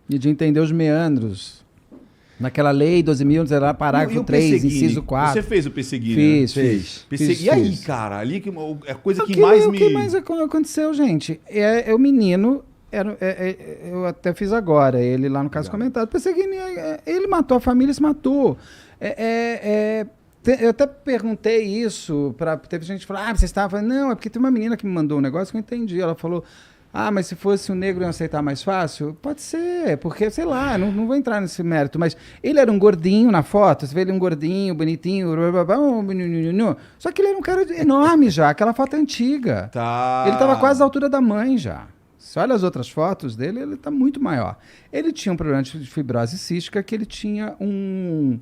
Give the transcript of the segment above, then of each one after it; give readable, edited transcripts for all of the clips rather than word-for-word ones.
E de entender os meandros. Naquela lei, 12.000, era parágrafo 3, inciso 4. Você fez o Pesseguini? Fiz. E aí, cara? Ali que é a coisa que O mais me... que mais aconteceu, gente? O menino... eu até fiz agora, ele lá no caso comentado. Pesseguini, ele matou a família, se matou. Eu até perguntei isso, teve gente que falou, você estava... Não, é porque tem uma menina que me mandou um negócio que eu entendi. Ela falou... mas se fosse um negro, iam aceitar mais fácil? Pode ser, porque, sei lá, não vou entrar nesse mérito, mas ele era um gordinho na foto, você vê ele um gordinho, bonitinho, só que ele era um cara enorme já, aquela foto é antiga. Tá. Ele estava quase à altura da mãe já. Se olha as outras fotos dele, ele está muito maior. Ele tinha um problema de fibrose cística, que ele tinha um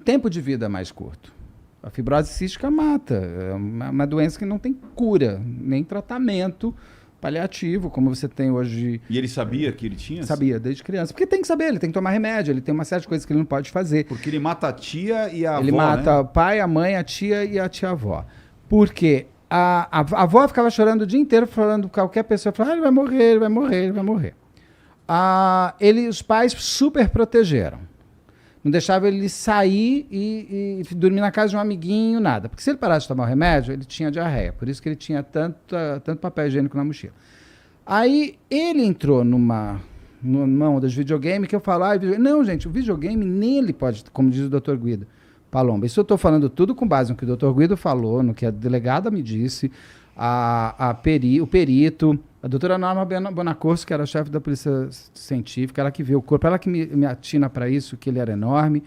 tempo de vida mais curto. A fibrose cística mata, é uma doença que não tem cura, nem tratamento paliativo, como você tem hoje. E ele sabia que ele tinha? Sabia, desde criança. Porque tem que saber, ele tem que tomar remédio, ele tem uma série de coisas que ele não pode fazer. Porque ele mata a tia e a avó, Ele mata né? o pai, a mãe, a tia e a tia-avó. Porque a avó ficava chorando o dia inteiro, falando qualquer pessoa, falava, ele vai morrer, ele vai morrer, ele vai morrer. Os pais super protegeram. Não deixava ele sair e dormir na casa de um amiguinho, nada. Porque se ele parasse de tomar o remédio, ele tinha diarreia. Por isso que ele tinha tanto papel higiênico na mochila. Aí ele entrou numa onda de videogame que eu falo, não, gente, o videogame nem ele pode, como diz o Dr. Guido Palomba. Isso eu estou falando tudo com base no que o Dr. Guido falou, no que a delegada me disse, o perito, a doutora Norma Bonacorso, que era a chefe da polícia científica, ela que viu o corpo, ela que me atina para isso, que ele era enorme.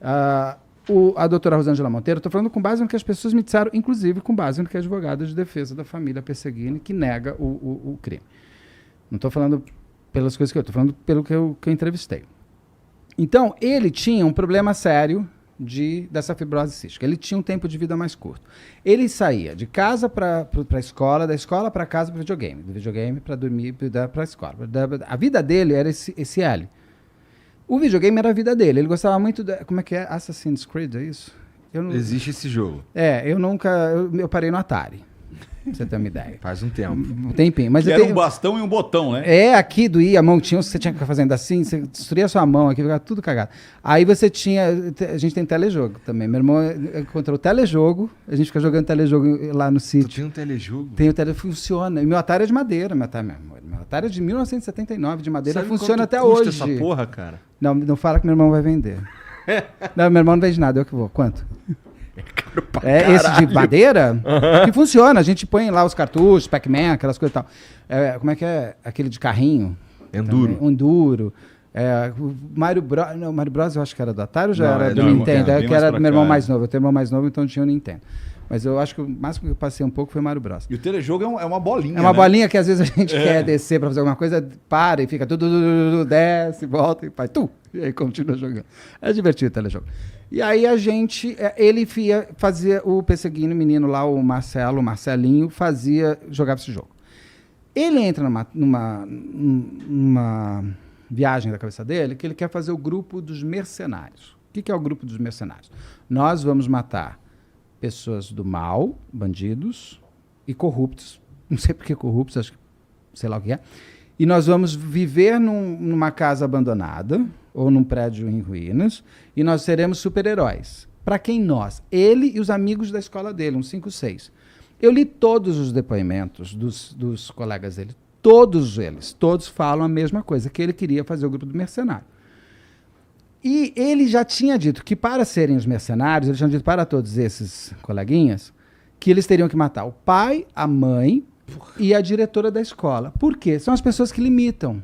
A doutora Rosângela Monteiro, estou falando com base no que as pessoas me disseram, inclusive com base no que a advogada de defesa da família Pesseguini, que nega o crime. Não estou falando pelas coisas que estou falando pelo que eu entrevistei. Então, ele tinha um problema sério dessa fibrose cística. Ele tinha um tempo de vida mais curto. Ele saía de casa para a escola, da escola para casa para o videogame, do videogame para dormir, para a escola. A vida dele era esse L. O videogame era a vida dele. Ele gostava muito como é que é? Assassin's Creed, é isso? Existe esse jogo. Eu parei no Atari. Pra você ter uma ideia. Faz um tempo. Um tempinho. Mas era um bastão e um botão, né? Aqui doía a mão, você tinha que ficar fazendo assim, você destruía a sua mão aqui, ficava tudo cagado. Aí você a gente tem telejogo também. Meu irmão encontrou o telejogo, a gente fica jogando telejogo lá no sítio. Tu tinha um telejogo? Funciona. E meu Atari é de madeira, meu Atari é de 1979, de madeira, sabe funciona até custa hoje. Essa porra, cara? Não fala que meu irmão vai vender. Não, meu irmão não vende nada, eu que vou. Quanto? É caro pra caralho. Esse de madeira, que funciona. A gente põe lá os cartuchos, Pac-Man, aquelas coisas e tal. Como é que é? Aquele de carrinho. Enduro. Enduro. O Mario Bros. Não, o Mario Bros. Eu acho que era do Atari ou já era do não, Nintendo? Que era do meu irmão mais novo. Eu tenho um irmão mais novo, então tinha o Nintendo. Mas eu acho que o máximo que eu passei um pouco foi Mario Bros. E o telejogo é uma bolinha, É uma bolinha que às vezes a gente quer descer pra fazer alguma coisa, para e fica desce, volta e faz e aí continua jogando. É divertido o telejogo. E aí ele fazia o Pesseguini, menino lá, o Marcelinho, jogava esse jogo. Ele entra numa viagem da cabeça dele, que ele quer fazer o grupo dos mercenários. O que é o grupo dos mercenários? Nós vamos matar pessoas do mal, bandidos e corruptos. Não sei por que corruptos, acho que sei lá o que é. E nós vamos viver numa casa abandonada ou num prédio em ruínas e nós seremos super-heróis. Para quem nós? Ele e os amigos da escola dele, uns 5, 6. Eu li todos os depoimentos dos colegas dele. Todos falam a mesma coisa, que ele queria fazer o grupo do mercenário. E ele já tinha dito que para serem os mercenários, ele tinha dito para todos esses coleguinhas, que eles teriam que matar o pai, a mãe e a diretora da escola. Por quê? São as pessoas que limitam.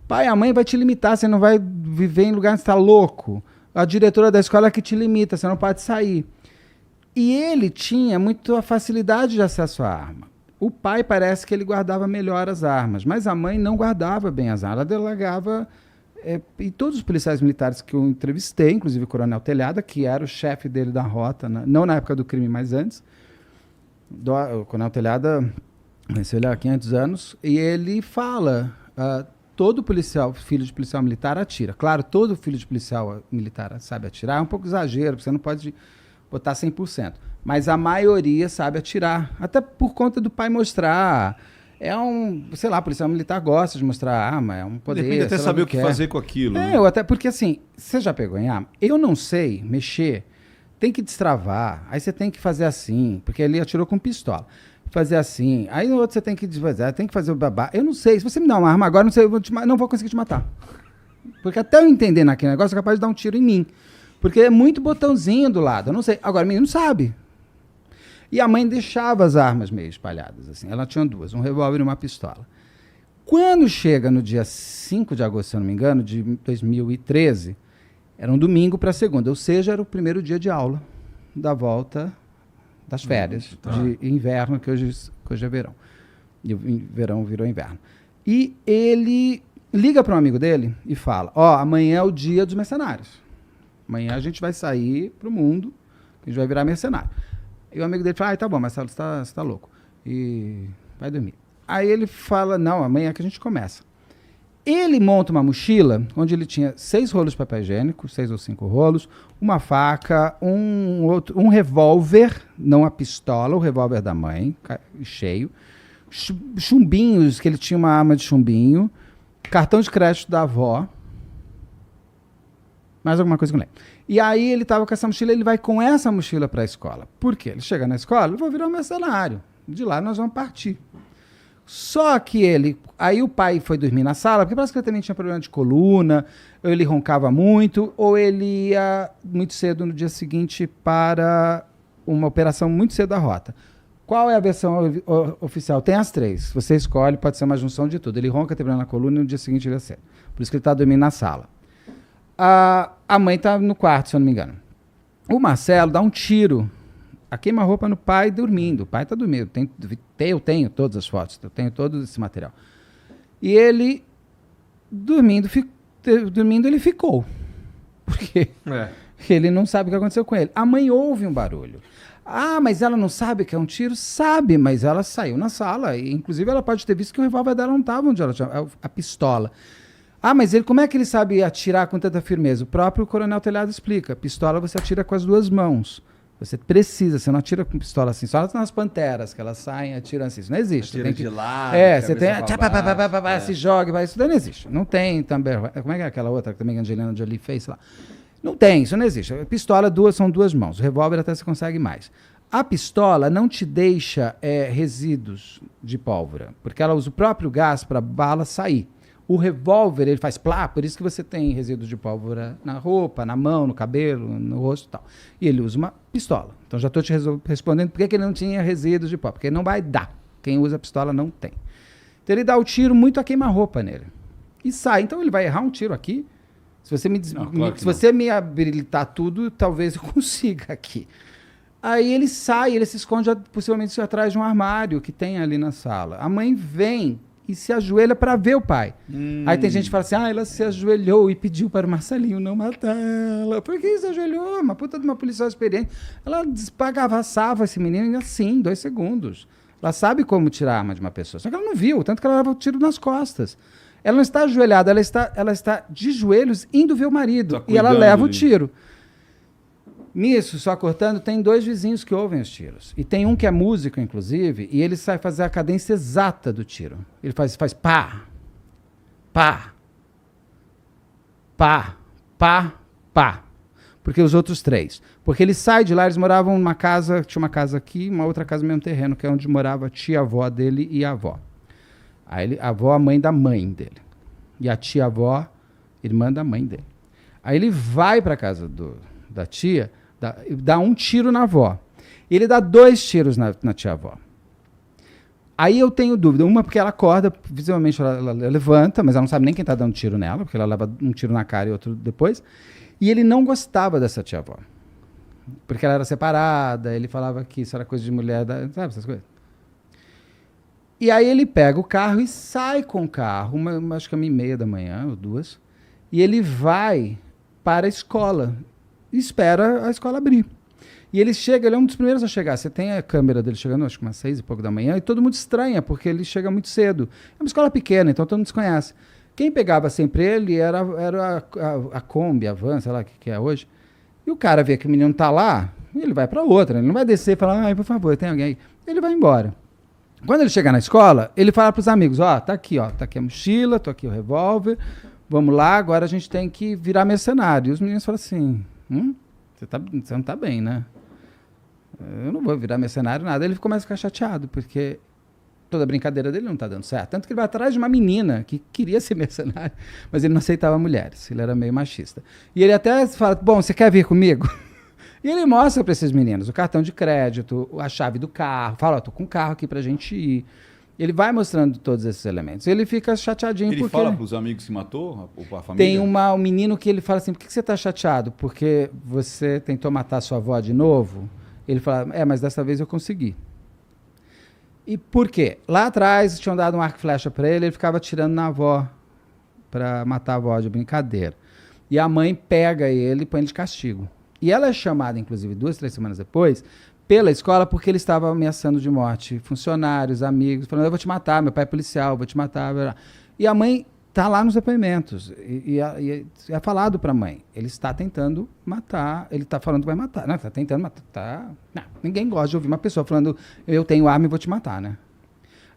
Pai, a mãe vai te limitar, você não vai viver em lugar onde você está louco. A diretora da escola é que te limita, você não pode sair. E ele tinha muita facilidade de acesso à arma. O pai parece que ele guardava melhor as armas, mas a mãe não guardava bem as armas, ela delegava... e todos os policiais militares que eu entrevistei, inclusive o Coronel Telhada, que era o chefe dele da rota, não na época do crime, mas antes, o Coronel Telhada conheceu ele há 500 anos, e ele fala, todo policial, filho de policial militar, atira. Claro, todo filho de policial militar sabe atirar, é um pouco exagero, porque você não pode botar 100%, mas a maioria sabe atirar, até por conta do pai mostrar... sei lá, policial militar gosta de mostrar arma, é um poder. Depende até saber o que fazer com aquilo. É, eu até, porque assim, você já pegou em arma? Eu não sei mexer, tem que destravar, aí você tem que fazer assim, porque ele atirou com pistola. Fazer assim, aí no outro você tem que desfazer, tem que fazer o babá. Eu não sei, se você me dá uma arma agora, não vou conseguir te matar. Porque até eu entender naquele negócio, é capaz de dar um tiro em mim. Porque é muito botãozinho do lado, eu não sei. Agora, o menino sabe. E a mãe deixava as armas meio espalhadas, assim. Ela tinha duas, um revólver e uma pistola. Quando chega no dia 5 de agosto, se eu não me engano, de 2013, era um domingo para segunda, ou seja, era o primeiro dia de aula da volta das férias de inverno, que hoje é verão. E o verão virou inverno. E ele liga para um amigo dele e fala, amanhã é o dia dos mercenários. Amanhã a gente vai sair pro mundo, a gente vai virar mercenário. E o amigo dele fala, tá bom, Marcelo, você tá louco. E vai dormir. Aí ele fala, não, amanhã é que a gente começa. Ele monta uma mochila, onde ele tinha 6 rolos de papel higiênico, 6 ou 5 rolos, uma faca, um revólver, não a pistola, o revólver da mãe, cheio, chumbinhos, que ele tinha uma arma de chumbinho, cartão de crédito da avó, mais alguma coisa que eu lembro. E aí ele estava com essa mochila, ele vai com essa mochila para a escola. Por quê? Ele chega na escola, eu vou virar um mercenário. De lá nós vamos partir. Só que aí o pai foi dormir na sala, porque parece que ele também tinha problema de coluna, ou ele roncava muito, ou ele ia muito cedo no dia seguinte para uma operação muito cedo da rota. Qual é a versão oficial? Tem as 3. Você escolhe, pode ser uma junção de tudo. Ele ronca, tem problema na coluna e no dia seguinte ele ia cedo. Por isso que ele está dormindo na sala. A mãe está no quarto, se eu não me engano. O Marcelo dá um tiro, a queima-roupa no pai dormindo. O pai está dormindo. Eu tenho todas as fotos, eu tenho todo esse material. E ele, dormindo ele ficou. Porque ele não sabe o que aconteceu com ele. A mãe ouve um barulho. Mas ela não sabe que é um tiro? Sabe, mas ela saiu na sala. E, inclusive, ela pode ter visto que o revólver dela não estava onde ela tinha a pistola. Mas como é que ele sabe atirar com tanta firmeza? O próprio Coronel Telhado explica. Pistola você atira com as 2 mãos. Você não atira com pistola assim. Só nas panteras, que elas saem e atiram assim. Isso não existe. Atira de lado. Você tem... Se joga, isso não existe. Não tem também... Como é que é aquela outra que também a Angelina Jolie fez? Sei lá. Não tem, isso não existe. A pistola são 2 mãos. O revólver até você consegue mais. A pistola não te deixa resíduos de pólvora, porque ela usa o próprio gás para a bala sair. O revólver, ele faz plá, por isso que você tem resíduos de pólvora na roupa, na mão, no cabelo, no rosto e tal. E ele usa uma pistola. Então já estou te respondendo por que ele não tinha resíduos de pólvora. Porque não vai dar. Quem usa pistola não tem. Então ele dá o tiro muito a queima-roupa nele. E sai. Então ele vai errar um tiro aqui. Se você me habilitar tudo, talvez eu consiga aqui. Aí ele sai, ele se esconde possivelmente atrás de um armário que tem ali na sala. A mãe vem e se ajoelha para ver o pai. Aí tem gente que fala assim, ela se ajoelhou e pediu para o Marcelinho não matar ela. Por que se ajoelhou? Uma puta de uma policial experiente. Ela despagavassava esse menino assim, 2 segundos. Ela sabe como tirar a arma de uma pessoa. Só que ela não viu, tanto que ela leva o tiro nas costas. Ela não está ajoelhada, ela está de joelhos indo ver o marido. E ela leva o tiro. Nisso, só cortando, tem 2 vizinhos que ouvem os tiros. E tem um que é músico, inclusive, e ele sai fazer a cadência exata do tiro. Ele faz pá, pá, pá, pá, pá. Porque os outros 3. Porque ele sai de lá, eles moravam numa casa, tinha uma casa aqui, uma outra casa no mesmo terreno, que é onde morava a tia-avó dele e a avó. Aí a avó, a mãe da mãe dele. E a tia-avó, irmã da mãe dele. Aí ele vai para a casa da tia, dá um tiro na avó. E ele dá 2 tiros na tia-avó. Aí eu tenho dúvida. Uma, porque ela acorda, visivelmente ela levanta, mas ela não sabe nem quem está dando tiro nela, porque ela leva um tiro na cara e outro depois. E ele não gostava dessa tia-avó. Porque ela era separada, ele falava que isso era coisa de mulher, sabe essas coisas? E aí ele pega o carro e sai com o carro, acho que 1h30 da manhã, ou 2, e ele vai para a escola, e espera a escola abrir. E ele chega, ele é um dos primeiros a chegar. Você tem a câmera dele chegando, acho que umas 6 e pouco da manhã, e todo mundo estranha, porque ele chega muito cedo. É uma escola pequena, então todo mundo desconhece. Quem pegava sempre ele era a Kombi, a Van, sei lá o que é hoje. E o cara vê que o menino tá lá, ele vai para outra. Ele não vai descer e falar, por favor, tem alguém aí. Ele vai embora. Quando ele chegar na escola, ele fala pros amigos, tá aqui a mochila, tô aqui o revólver, vamos lá, agora a gente tem que virar mercenário. E os meninos falam assim, você não tá bem, né? Eu não vou virar mercenário, nada. Ele começa a ficar chateado, porque toda a brincadeira dele não tá dando certo. Tanto que ele vai atrás de uma menina que queria ser mercenário, mas ele não aceitava mulheres, ele era meio machista. E ele até fala, bom, você quer vir comigo? E ele mostra para esses meninos o cartão de crédito, a chave do carro, fala, tô com um carro aqui pra gente ir. Ele vai mostrando todos esses elementos. Ele fica chateadinho porque... Ele fala pros amigos que matou, ou pra família? Tem um menino que ele fala assim, por que você tá chateado? Porque você tentou matar sua avó de novo? Ele fala, mas dessa vez eu consegui. E por quê? Lá atrás tinham dado um arco e flecha para ele ficava atirando na avó para matar a avó de brincadeira. E a mãe pega ele e põe ele de castigo. E ela é chamada, inclusive, 2, 3 semanas depois, pela escola porque ele estava ameaçando de morte funcionários, amigos, falando, eu vou te matar, meu pai é policial, vou te matar. Blá, blá. E a mãe está lá nos depoimentos. E é falado para a mãe, ele está tentando matar, ele está falando que vai matar. Não, está tentando matar. Não, ninguém gosta de ouvir uma pessoa falando, eu tenho arma e vou te matar, né?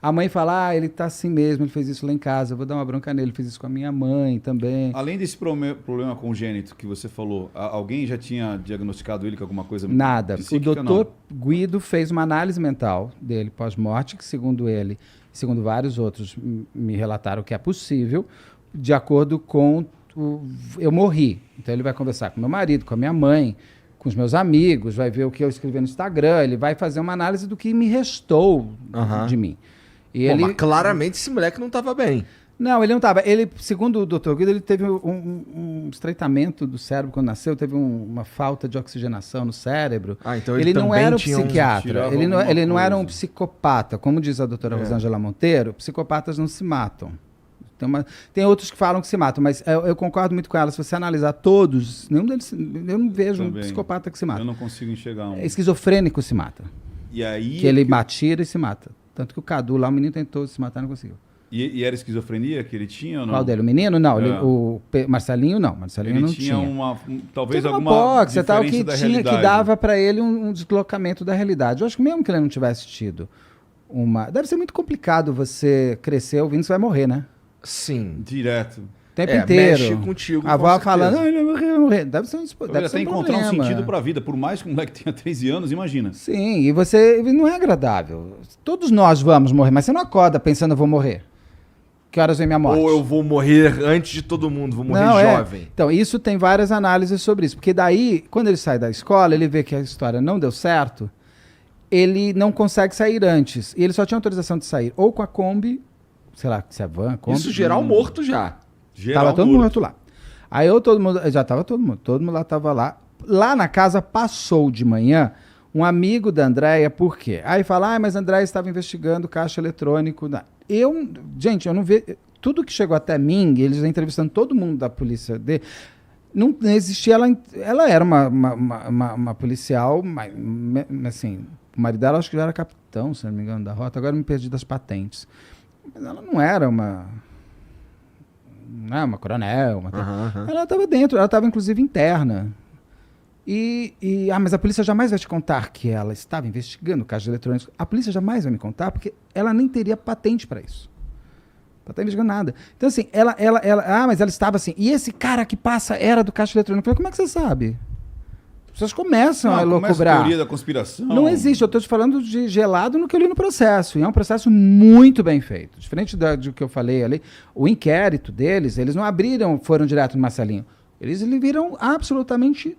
A mãe fala, ele tá assim mesmo, ele fez isso lá em casa, eu vou dar uma bronca nele, ele fez isso com a minha mãe também. Além desse problema congênito que você falou, alguém já tinha diagnosticado ele com alguma coisa? Nada. O doutor Guido fez uma análise mental dele pós-morte, que segundo ele, segundo vários outros me relataram que é possível, de acordo com eu morri. Então ele vai conversar com meu marido, com a minha mãe, com os meus amigos, vai ver o que eu escrevi no Instagram, ele vai fazer uma análise do que me restou de mim. E mas claramente esse moleque não estava bem. Não, ele não estava. Ele, segundo o Dr. Guido, ele teve um estreitamento do cérebro quando nasceu, teve uma falta de oxigenação no cérebro. Então ele não era um psiquiatra, ele não era um psicopata. Como diz a doutora Rosângela Monteiro, psicopatas não se matam. Tem outros que falam que se matam, mas eu concordo muito com ela. Se você analisar todos, nenhum deles, eu não vejo um psicopata que se mata. Eu não consigo enxergar um. Esquizofrênico se mata. E aí que ele atira e se mata. Tanto que o Cadu lá, o menino tentou se matar e não conseguiu. E era esquizofrenia que ele tinha ou não? Qual dele? O menino? Não. O Marcelinho não. Marcelinho não tinha. Ele tinha talvez tinha alguma diferença tal, que da tinha, realidade. que dava para ele um deslocamento da realidade. Eu acho que mesmo que ele não tivesse tido uma... Deve ser muito complicado você crescer ouvindo que você vai morrer, né? Sim. Direto. O tempo inteiro. Mexe contigo. A avó falando, ele vai morrer. Deve ser deve ser encontrar um sentido para a vida. Por mais que o moleque tenha 13 anos, imagina. Sim, e você... Não é agradável. Todos nós vamos morrer, mas você não acorda pensando, eu vou morrer. Que horas vem minha morte? Ou eu vou morrer antes de todo mundo, vou morrer jovem. Então, isso tem várias análises sobre isso. Porque daí, quando ele sai da escola, ele vê que a história não deu certo, ele não consegue sair antes. E ele só tinha autorização de sair ou com a Kombi, sei lá, se é van, Kombi. Isso geral morto já. Tava todo mundo lá. Aí já tava todo mundo lá tava lá. Lá na casa passou de manhã um amigo da Andréia, por quê? Aí fala, mas a Andréia estava investigando caixa eletrônico. Gente, eu não vejo... Tudo que chegou até mim, eles entrevistando todo mundo da polícia dele, não existia... Ela era uma policial, mas, assim, o marido dela acho que já era capitão, se não me engano, da rota, agora eu me perdi das patentes. Mas ela não era uma coronel. Ela estava dentro, ela estava inclusive interna. Mas a polícia jamais vai te contar que ela estava investigando caixas eletrônicos. A polícia jamais vai me contar, porque ela nem teria patente para isso. Ela não está investigando nada. Então, assim, mas ela estava assim. E esse cara que passa era do caixa eletrônico. Eu falei, como é que você sabe? As pessoas começam a loucubrar. A teoria da conspiração. Não existe. Eu estou te falando de gelado no que eu li no processo. E é um processo muito bem feito. Diferente do que eu falei ali, o inquérito deles, eles não foram direto no Marcelinho. Eles viram absolutamente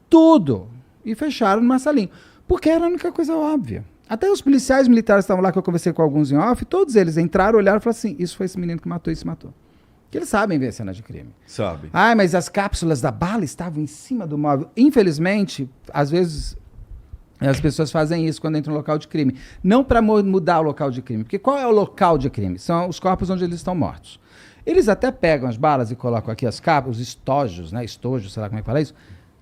tudo. E fecharam no Marcelinho. Porque era a única coisa óbvia. Até os policiais militares que estavam lá, que eu conversei com alguns em off, todos eles entraram, olharam e falaram assim, isso foi esse menino que matou e se matou. Porque eles sabem ver cena de crime. Sabe. Mas as cápsulas da bala estavam em cima do móvel. Infelizmente, às vezes, as pessoas fazem isso quando entram no local de crime. Não para mudar o local de crime. Porque qual é o local de crime? São os corpos onde eles estão mortos. Eles até pegam as balas e colocam aqui as capas, os estojos, né? Estojos, sei lá como é que fala isso,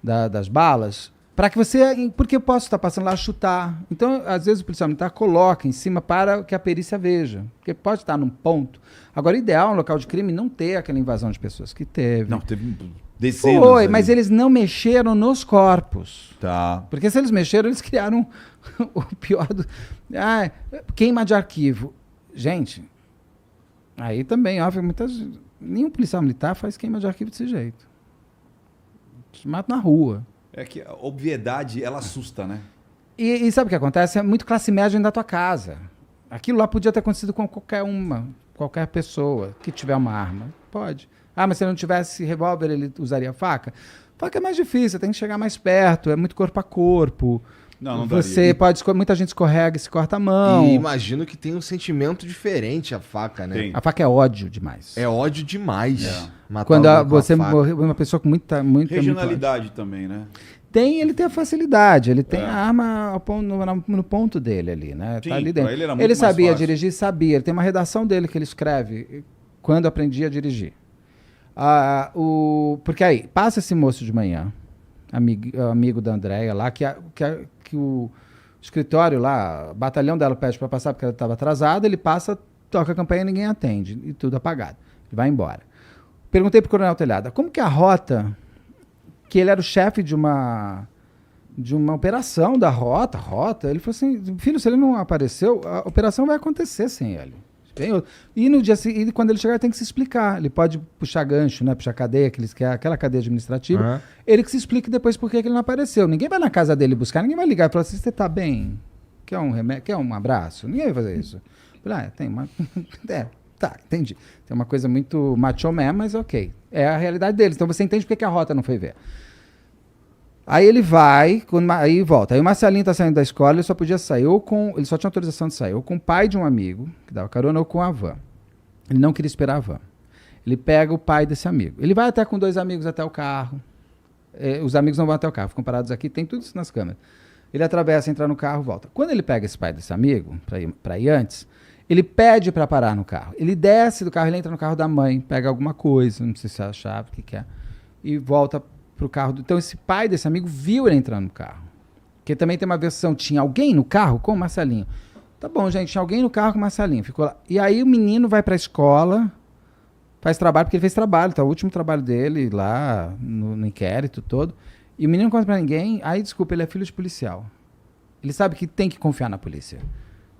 das balas, para que você... Porque eu posso estar passando lá a chutar. Então, às vezes, o policial militar coloca em cima para que a perícia veja. Porque pode estar num ponto. Agora, o ideal no local de crime não ter aquela invasão de pessoas que teve. Não, teve Dezenas Foi, ali. mas eles não mexeram nos corpos. Tá. Porque se eles mexeram, eles criaram o pior do... Ah, queima de arquivo. Gente, aí também, óbvio, nenhum policial militar faz queima de arquivo desse jeito. Te mata na rua. É que a obviedade, ela assusta, né? E sabe o que acontece? É muito classe média dentro da tua casa. Aquilo lá podia ter acontecido com qualquer pessoa que tiver uma arma. Pode. Ah, mas se ele não tivesse revólver, ele usaria faca? Faca é mais difícil, tem que chegar mais perto, é muito corpo a corpo. Não Você daria. muita gente escorrega e se corta a mão. E imagino que tem um sentimento diferente a faca, né? Tem. A faca é ódio demais. É ódio demais. Matar Quando alguém com a você faca. morreu, uma pessoa com muita Regionalidade também, né? ele tem a facilidade, ele tem a arma no ponto dele ali, né? Sim, Tá ali pra dentro. ele era muito Ele mais sabia fácil. dirigir, sabia. Ele tem uma redação dele que ele escreve quando aprendi a dirigir. Porque aí, passa esse moço de manhã, amigo da Andréia lá, que o escritório lá, o batalhão dela pede para passar porque ela estava atrasada, ele passa, toca a campanha e ninguém atende, e tudo apagado. Ele vai embora. Perguntei pro Coronel Telhada, como que a rota, que ele era o chefe de uma operação da rota, ele falou assim, filho, se ele não apareceu, a operação vai acontecer sem ele. E no dia seguinte, quando ele chegar, tem que se explicar. Ele pode puxar gancho, né? Puxar cadeia, aquela cadeia administrativa. Ele que se explique depois por que ele não apareceu. Ninguém vai na casa dele buscar, ninguém vai ligar e falar assim, você tá bem? Quer um remédio? Quer um abraço? Ninguém vai fazer isso. Tem uma... tá, entendi. Tem uma coisa muito macho man, mas ok. É a realidade deles. Então você entende por que a rota não foi ver. Aí ele vai, aí volta. Aí o Marcelinho tá saindo da escola, ele só podia sair ele só tinha autorização de sair ou com o pai de um amigo, que dava carona, ou com a van. Ele não queria esperar a van. Ele pega o pai desse amigo. Ele vai até com 2 amigos até o carro. Os amigos não vão até o carro, ficam parados aqui, tem tudo isso nas câmeras. Ele atravessa, entra no carro, volta. Quando ele pega esse pai desse amigo, pra ir antes, ele pede para parar no carro. Ele desce do carro, ele entra no carro da mãe, pega alguma coisa, não sei se é a chave, o que é, e volta pro carro. Então esse pai desse amigo viu ele entrando no carro. Porque também tem uma versão, tinha alguém no carro com o Marcelinho. Tá bom, gente, tinha alguém no carro com o Marcelinho. Ficou lá. E aí o menino vai pra escola, faz trabalho, porque ele fez trabalho, tá? O último trabalho dele lá no inquérito todo. E o menino não conta pra ninguém. Aí, desculpa, ele é filho de policial. Ele sabe que tem que confiar na polícia.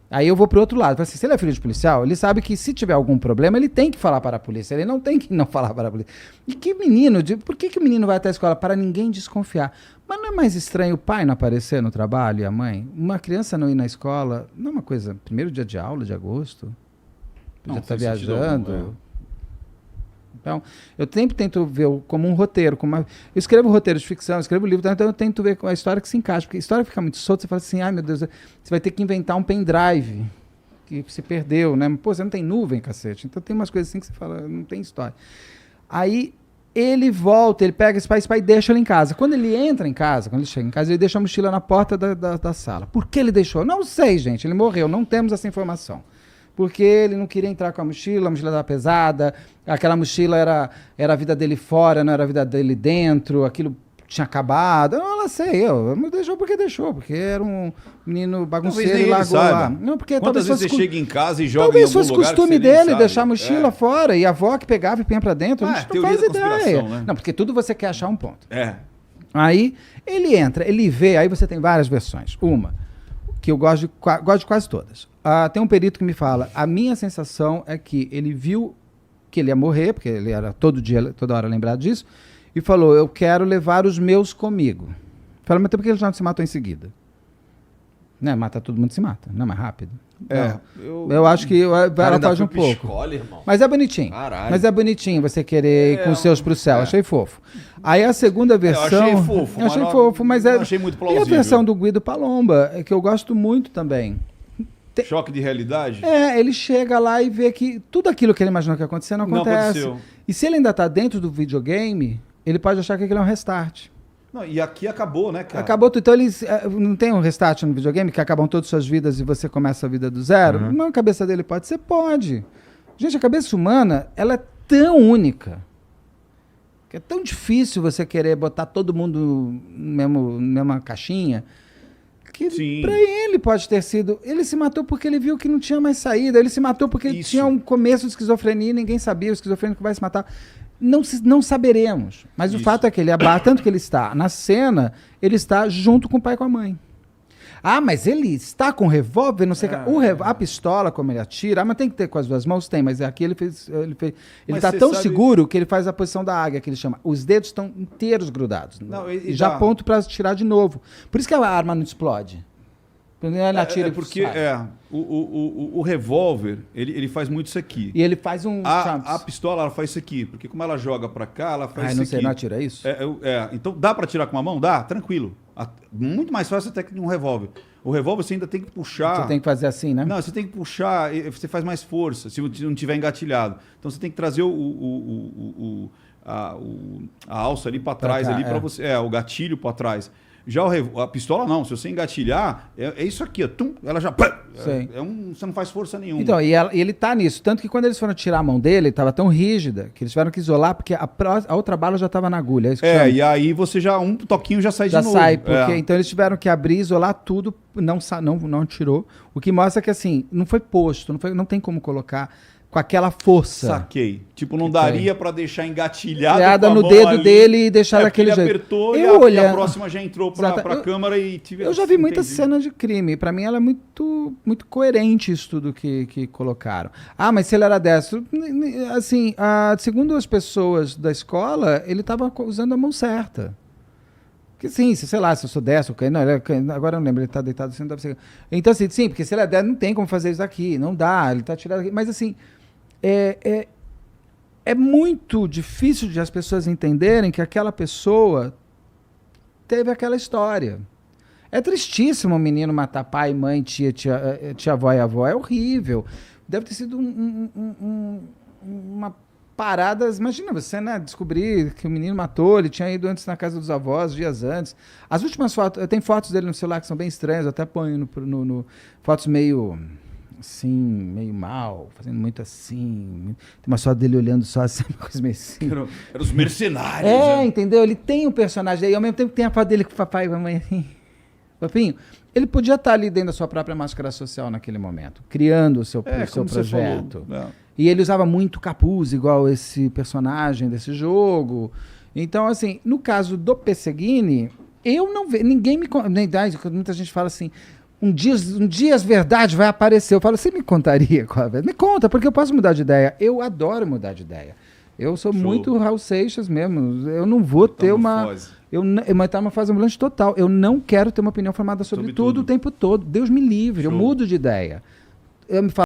Aí eu vou pro outro lado. Assim, se ele é filho de policial, ele sabe que se tiver algum problema, ele tem que falar para a polícia. Ele não tem que não falar para a polícia. E que menino, por que o menino vai até a escola? Para ninguém desconfiar. Mas não é mais estranho o pai não aparecer no trabalho e a mãe? Uma criança não ir na escola, não é uma coisa... Primeiro dia de aula, de agosto? Já está viajando. Então, eu sempre tento ver como um roteiro. Eu escrevo roteiro de ficção, eu escrevo livro, então eu tento ver a história que se encaixa. Porque a história fica muito solta, você fala assim, ai meu Deus, você vai ter que inventar um pendrive que se perdeu, né? Pô, você não tem nuvem, cacete. Então tem umas coisas assim que você fala, não tem história. Aí ele volta, ele pega esse pai e deixa ele em casa. Quando ele entra em casa, quando ele chega em casa, ele deixa a mochila na porta da sala. Por que ele deixou? Não sei, gente, ele morreu, não temos essa informação. Porque ele não queria entrar com a mochila estava pesada, aquela mochila era a vida dele fora, não era a vida dele dentro, aquilo tinha acabado. Não sei, deixou porque era um menino bagunceiro e largou lá. Não, porque quantas vezes você chega em casa e joga talvez em algum fosse lugar costume dele deixar a mochila fora e a avó que pegava e punha pra dentro, a gente não faz ideia. Né? Não, porque tudo você quer achar um ponto. Aí ele entra, ele vê, aí você tem várias versões. Uma, que eu gosto de quase todas. Tem um perito que me fala, a minha sensação é que ele viu que ele ia morrer, porque ele era toda hora lembrado disso, e falou, eu quero levar os meus comigo. Fala, mas por que ele já não se matou em seguida? Né, mata todo mundo, se mata, não é mais rápido? Eu acho que ela foge um pouco. Escola, irmão. Mas é bonitinho. Caralho. Mas é bonitinho você querer ir com os seus pro céu. Achei fofo. Aí a segunda versão... Eu achei fofo. Eu achei fofo, mas é... achei muito plausível. E a versão do Guido Palomba, que eu gosto muito também. Choque de realidade? Ele chega lá e vê que tudo aquilo que ele imaginou que ia acontecer não acontece. Aconteceu. E se ele ainda tá dentro do videogame, ele pode achar que aquilo é um restart. Não, e aqui acabou, né, cara? Acabou tudo. Então eles não tem um restart no videogame que acabam todas as suas vidas e você começa a vida do zero? Uhum. Não, a cabeça dele pode ser? Pode. Gente, a cabeça humana, ela é tão única que é tão difícil você querer botar todo mundo na mesma caixinha porque Sim. para ele pode ter sido... Ele se matou porque ele viu que não tinha mais saída. Ele se matou porque ele Isso. tinha um começo de esquizofrenia e ninguém sabia. O esquizofrênico vai se matar. Não saberemos. Mas o Isso. fato é que ele tanto que ele está na cena, ele está junto com o pai e com a mãe. Ah, mas ele está com revólver, não sei o que. A pistola, como ele atira, mas tem que ter com as duas mãos, tem, mas aqui ele Mas está você tão sabe- seguro que ele faz a posição da águia, que ele chama. Os dedos estão inteiros grudados. Não, e e já dá. ponto para tirar de novo. Por isso que a arma não explode. Ele atira e porque sai. o revólver, ele faz muito isso aqui. E ele faz um... A pistola, ela faz isso aqui, porque como ela joga pra cá, ela faz isso não aqui. sei, não atira isso? Então dá pra tirar com uma mão? Dá, tranquilo. Muito mais fácil até que um revólver. O revólver você ainda tem que puxar. Você tem que fazer assim, né? Não, você tem que puxar, você faz mais força, se não tiver engatilhado. Então você tem que trazer a alça ali pra trás, cá, ali para você. O gatilho pra trás. Já a pistola não, se você engatilhar, é isso aqui, ó, tum, ela já. Sim. Você não faz força nenhuma. Então, e ele tá nisso. Tanto que quando eles foram tirar a mão dele, estava tão rígida que eles tiveram que isolar, porque a outra bala já estava na agulha. É isso que chama. E aí você já, um toquinho já sai Já de novo. sai, porque então eles tiveram que abrir, isolar tudo, não tirou. O que mostra que assim, não foi posto, não tem como colocar com aquela força. Saquei. Tipo, não Que daria pra deixar engatilhado Enfiada com a no mão dedo ali. dele e deixar Porque daquele ele jeito. apertou Eu e a próxima já entrou pra câmera e tive... Eu já vi muitas entendi. cenas de crime. Pra mim, ela é muito, muito coerente isso tudo que colocaram. Ah, mas se ele era destro... Assim, segundo as pessoas da escola, ele estava usando a mão certa. Porque sim, sei lá, se eu sou destro... Agora eu não lembro, ele está deitado assim, não deve ser... Então, assim, sim, porque se ele é destro, não tem como fazer isso aqui. Não dá, ele está tirado aqui. Mas, assim... É muito difícil de as pessoas entenderem que aquela pessoa teve aquela história. É tristíssimo o menino matar pai, mãe, tia-avó e avó. É horrível. Deve ter sido uma parada... Imagina você, né, descobrir que o menino matou, ele tinha ido antes na casa dos avós, dias antes. As últimas fotos... Tem fotos dele no celular que são bem estranhas, eu até ponho no fotos meio... assim, meio mal, fazendo muito assim. Tem uma foto dele olhando só assim, uma coisa meio assim. Eram os mercenários. né? Entendeu? Ele tem um personagem aí, ao mesmo tempo que tem a foto dele com o papai e a mamãe assim. Papinho, ele podia estar ali dentro da sua própria máscara social naquele momento, criando o seu Como você projeto. falou. E ele usava muito capuz, igual esse personagem desse jogo. Então, assim, no caso do Pesseguini, eu não vejo, ninguém me... Muita gente fala assim, um dia as verdades vai aparecer. Eu falo, você me contaria qual é a verdade? Me conta, porque eu posso mudar de ideia. Eu adoro mudar de ideia. Eu sou muito Raul Seixas mesmo. Eu não vou ter uma fase ambulante total. Eu não quero ter uma opinião formada sobre tudo o tempo todo. Deus me livre, eu mudo de ideia. Eu me falo